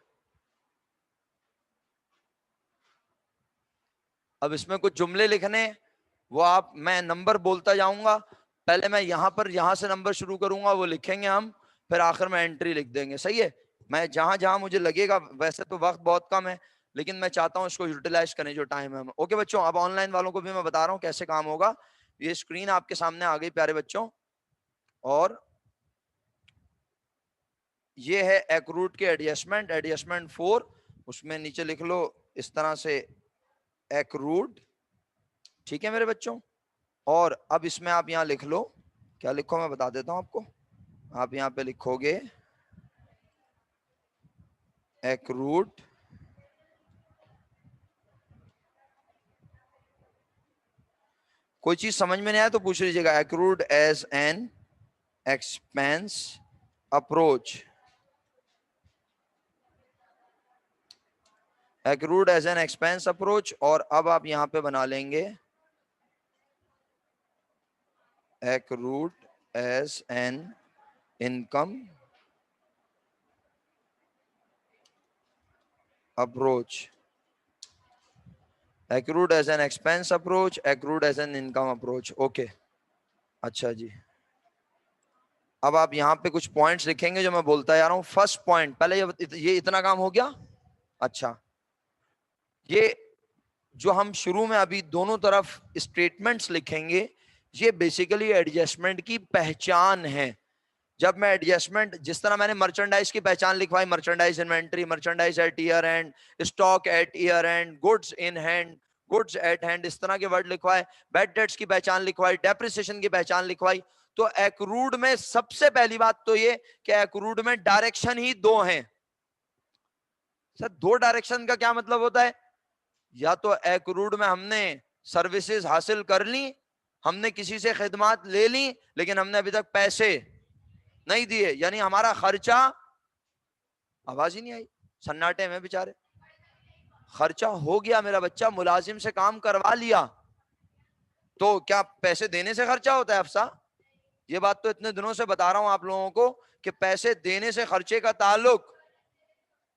अब इसमें कुछ जुमले लिखने, वो आप, मैं नंबर बोलता जाऊंगा, पहले मैं यहां से नंबर शुरू करूंगा, वो लिखेंगे हम, फिर आखिर में एंट्री लिख देंगे। सही है? मैं जहां जहां मुझे लगेगा, वैसे तो वक्त बहुत कम है, लेकिन मैं चाहता हूं इसको यूटिलाइज करें जो टाइम है। ओके बच्चों, अब ऑनलाइन वालों को भी मैं बता रहा हूं कैसे काम होगा। ये स्क्रीन आपके सामने आ गई प्यारे बच्चों, और ये है एक्रूड के एडजस्टमेंट, एडजस्टमेंट 4, उसमें नीचे लिख लो इस तरह से एक्रूड। ठीक है मेरे बच्चों? और अब इसमें आप यहां लिख लो, क्या लिखो मैं बता देता हूं आपको। आप यहां पे लिखोगे एक्रूड कोई चीज समझ में नहीं आया तो पूछ लीजिएगा। Accrued as an expense approach, accrued as an expense approach. और अब आप यहां पे बना लेंगे accrued as an income approach, accrued as an expense approach, accrued as an income approach. Okay, अच्छा जी। अब आप यहाँ पे कुछ पॉइंट्स लिखेंगे जो मैं बोलता जा रहा हूँ। फर्स्ट पॉइंट, पहले ये इतना काम हो गया। अच्छा, ये जो हम शुरू में अभी दोनों तरफ स्टेटमेंट्स लिखेंगे, ये बेसिकली एडजस्टमेंट की पहचान है। जब मैं एडजस्टमेंट, जिस तरह मैंने मर्चेंडाइज की पहचान लिखवाई, merchandise inventory, merchandise at year end, stock at year end, goods in hand, goods at hand, इस तरह के वर्ड लिखवाए, बैड डेट्स की पहचान लिखवाई, डेप्रिसिएशन की पहचान लिखवाई। तो एक्रूड में सबसे पहली बात तो ये कि एक्रूड में डायरेक्शन ही 2 हैं। सर 2 डायरेक्शन का क्या मतलब होता है? या तो एक्रूड में हमने सर्विसेज हासिल कर ली, हमने किसी से खिदमत ले ली, लेकिन हमने अभी तक पैसे नहीं दिए, यानी हमारा खर्चा, आवाज ही नहीं आई, सन्नाटे में बेचारे, खर्चा हो गया, मेरा बच्चा मुलाजिम से काम करवा लिया, तो क्या पैसे देने से खर्चा होता है अफसा? ये बात तो इतने दिनों से बता रहा हूं आप लोगों को कि पैसे देने से खर्चे का ताल्लुक।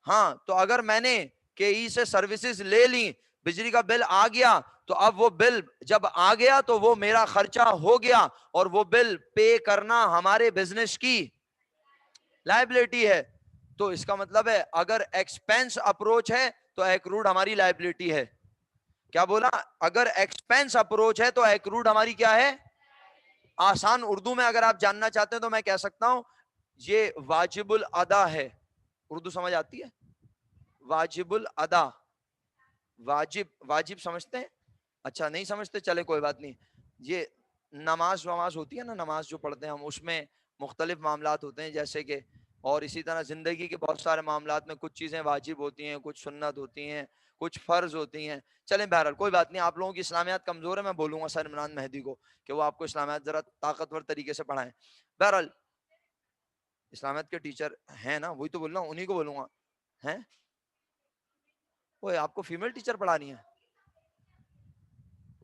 हाँ, तो अगर मैंने केई से सर्विसेज ले ली, बिजली का बिल आ गया, तो अब वो बिल जब आ गया तो वो मेरा खर्चा हो गया, और वो बिल पे करना हमारे बिजनेस की लायबिलिटी है। तो इसका मतलब है अगर एक्सपेंस अप्रोच है तो एक्रूड हमारी लायबिलिटी है। क्या बोला? अगर एक्सपेंस अप्रोच है तो एक्रूड हमारी क्या है? आसान उर्दू में अगर आप जानना चाहते हैं तो मैं कह सकता हूं ये वाजिबुल अदा है। उर्दू समझ आती है? वाजिबुल अदा, वाजिब, वाजिब समझते हैं? अच्छा नहीं समझते, चले कोई बात नहीं। ये नमाज वमाज होती है ना, नमाज जो पढ़ते हैं हम, उसमें मुख्तलिफ मामलात होते हैं, जैसे कि, और इसी तरह जिंदगी के बहुत सारे मामलात में कुछ चीजें वाजिब होती हैं, कुछ सुन्नत होती हैं, कुछ फर्ज होती हैं। चलें बहरहाल कोई बात नहीं, आप लोगों की इस्लामियात कमजोर है, मैं बोलूंगा सर इमरान मेहदी को कि वो आपको इस्लामियात जरा ताकतवर तरीके से पढ़ाएं। बहरहाल इस्लामियात के टीचर हैं ना, वही तो बोल रहा हूँ, उन्हीं को बोलूंगा। हैं वो आपको फीमेल टीचर पढ़ानी है?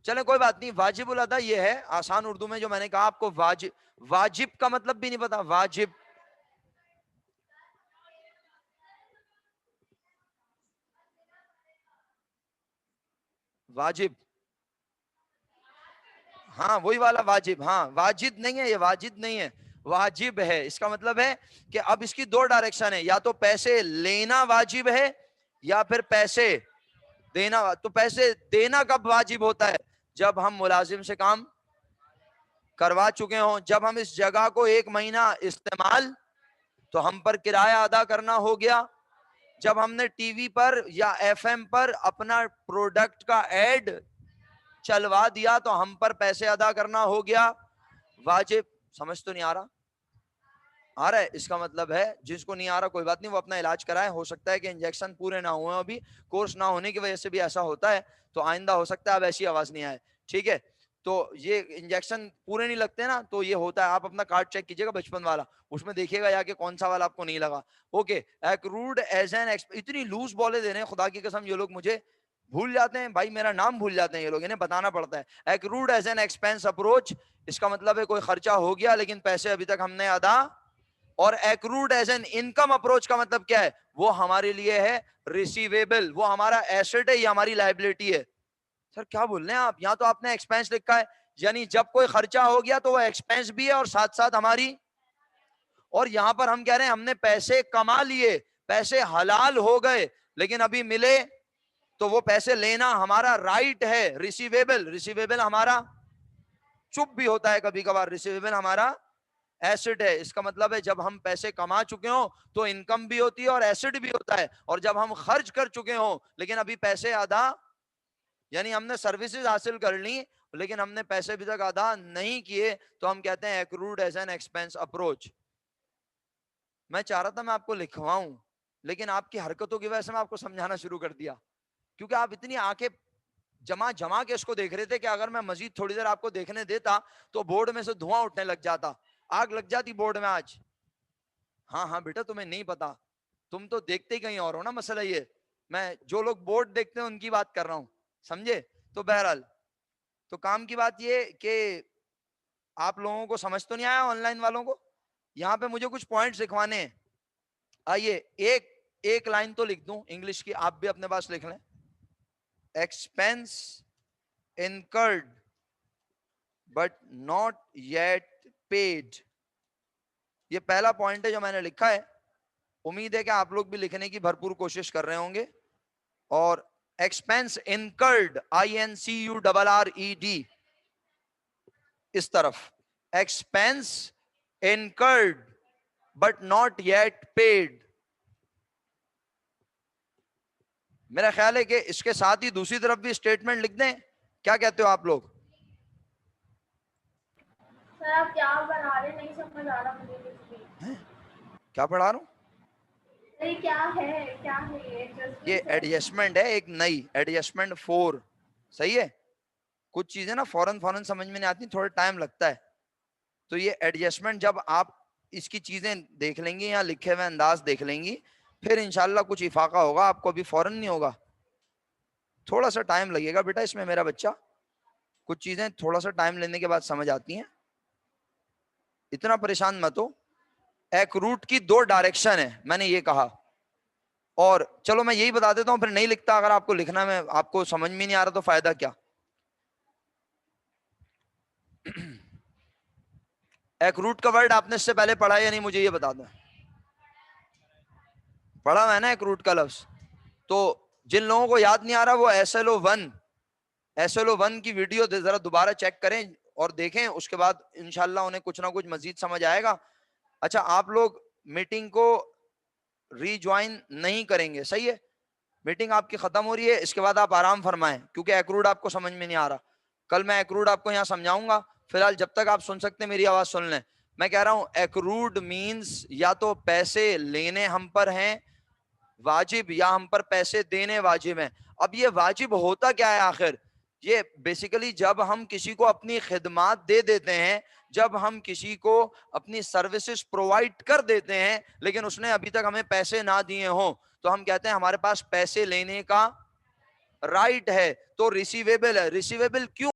चले कोई बात नहीं। वाजिबुल अदा ये है आसान उर्दू में, जो मैंने कहा आपको वाजिब, वाजिब का मतलब भी नहीं पता? वाजिब, वाजिब, हाँ वही वाला वाजिब। हाँ वाजिद नहीं है, ये वाजिद नहीं है, वाजिब है। इसका मतलब है कि अब इसकी 2 डायरेक्शन है, या तो पैसे लेना वाजिब है, या फिर पैसे देना। तो पैसे देना कब वाजिब होता है? जब हम मुलाजिम से काम करवा चुके हों, जब हम इस जगह को 1 महीना इस्तेमाल, तो हम पर किराया अदा करना हो गया, जब हमने टीवी पर या एफएम पर अपना प्रोडक्ट का एड चलवा दिया तो हम पर पैसे अदा करना हो गया वाजिब। समझ तो नहीं आ रहा? आ रहा है? इसका मतलब है जिसको नहीं आ रहा कोई बात नहीं, वो अपना इलाज कराए। हो सकता है कि इंजेक्शन पूरे ना हुए, अभी कोर्स ना होने की वजह से भी ऐसा होता है, तो आइंदा हो सकता है अब ऐसी आवाज नहीं आए, ठीक है? तो ये इंजेक्शन पूरे नहीं लगते ना, तो ये होता है। आप अपना कार्ड चेक कीजिएगा बचपन वाला, उसमें देखिएगा जाके कौन सा वाला आपको नहीं लगा। ओके, एक्रूड एज एन, इतनी लूज बॉले दे रहे हैं खुदा की कसम, ये लोग मुझे भूल जाते हैं भाई, मेरा नाम भूल जाते हैं ये लोग, इन्हें बताना पड़ता है। Accrued as an expense approach, इसका मतलब है कोई खर्चा हो गया लेकिन पैसे अभी तक हमने अदा। और accrued as an income approach का मतलब क्या है? वो हमारे लिए है रिसीवेबल, वो हमारा एसेट है, ये हमारी लायबिलिटी है। सर क्या बोल रहे हैं आप? यहाँ तो आपने एक्सपेंस लिखा है, यानी जब कोई खर्चा हो गया तो वो एक्सपेंस भी है और साथ साथ हमारी। और यहां पर हम कह रहे हैं हमने पैसे कमा लिए, पैसे हलाल हो गए, लेकिन अभी मिले तो वो पैसे लेना हमारा राइट है। रिसीवेबल, रिसीवेबल हमारा चुप भी होता है कभी कभार, रिसीवेबल हमारा एसिड है। इसका मतलब है जब हम पैसे कमा चुके हो तो इनकम भी होती है और एसिड भी होता है, और जब हम खर्च कर चुके हो लेकिन अभी पैसे अदा, यानी हमने सर्विसेज हासिल कर ली लेकिन हमने पैसे अभी तक अदा नहीं किए, तो हम कहते हैं accrued as an expense approach. मैं चाह रहा था मैं आपको लिखवाऊं, लेकिन आपकी हरकतों की वजह से मैं आपको समझाना शुरू कर दिया, क्योंकि आप इतनी आंखें जमा जमा के इसको देख रहे थे कि अगर मैं मजीद थोड़ी देर आपको देखने देता तो बोर्ड में से धुआं उठने लग जाता, आग लग जाती बोर्ड में आज। हाँ हाँ बेटा, तुम्हें नहीं पता, तुम तो देखते ही कहीं और हो ना, मसला ये। मैं जो लोग बोर्ड देखते हैं उनकी बात कर रहा हूं, समझे? तो बहरहाल, तो काम की बात ये कि आप लोगों को समझ तो नहीं आया, ऑनलाइन वालों को? यहाँ पे मुझे कुछ पॉइंट्स लिखवाने हैं। आइए, एक एक लाइन तो लिख दूं इंग्लिश की, आप भी अपने पास लिख लें। Expense incurred but not yet paid, ये पहला पॉइंट है जो मैंने लिखा है। उम्मीद है कि आप लोग भी लिखने की भरपूर कोशिश कर रहे होंगे। और एक्सपेंस इनकर्ड, INCURRED, इस तरफ expense incurred but not yet paid. मेरा ख्याल है कि इसके साथ ही दूसरी तरफ भी स्टेटमेंट लिख दें, क्या कहते हो आप लोग? सर आप क्या बना रहे, नहीं समझ आ रहा मुझे कुछ भी। क्या पढ़ा रहा हूं? अरे क्या है, क्या है ये एडजस्टमेंट है, एक नई एडजस्टमेंट 4, सही है? कुछ चीजें ना फौरन फौरन समझ में नहीं आती, थोड़ा टाइम लगता है। तो ये एडजस्टमेंट जब आप इसकी चीजें देख लेंगी या लिखे हुए अंदाज देख लेंगी, फिर इंशाल्लाह कुछ इफाका होगा, आपको अभी फौरन नहीं होगा, थोड़ा सा टाइम लगेगा बेटा इसमें मेरा बच्चा। कुछ चीजें थोड़ा सा टाइम लेने के बाद समझ आती हैं, इतना परेशान मत हो। एक्रूट की 2 डायरेक्शन है, मैंने ये कहा। और चलो मैं यही बता देता हूं, फिर नहीं लिखता, अगर आपको लिखना में आपको समझ में नहीं आ रहा तो फायदा क्या। एक्रूट का वर्ड आपने इससे पहले पढ़ा या नहीं, मुझे ये बता दो। पढ़ा हुआ है ना एक्रूट का लफ्ज? तो जिन लोगों को याद नहीं आ रहा वो SLO1 की वीडियो जरा दोबारा चेक करें और देखें, उसके बाद इंशाल्लाह उन्हें कुछ ना कुछ मजीद समझ आएगा। अच्छा, आप लोग मीटिंग को रीज्वाइन नहीं करेंगे, सही है? मीटिंग आपकी खत्म हो रही है, इसके बाद आप आराम फरमाएं, क्योंकि एक्रूड आपको समझ में नहीं आ रहा। कल मैं एक्रूड आपको यहाँ समझाऊंगा, फिलहाल जब तक आप सुन सकते हैं मेरी आवाज सुन लें। मैं कह रहा हूं एक्रूड मींस या तो पैसे लेने हम पर हैं वाजिब, या हम पर पैसे देने वाजिब हैं। अब ये वाजिब होता क्या है आखिर? ये बेसिकली जब हम किसी को अपनी खिदमात दे देते हैं, जब हम किसी को अपनी सर्विसेज प्रोवाइड कर देते हैं लेकिन उसने अभी तक हमें पैसे ना दिए हों, तो हम कहते हैं हमारे पास पैसे लेने का राइट है, तो रिसीवेबल है। रिसीवेबल क्यों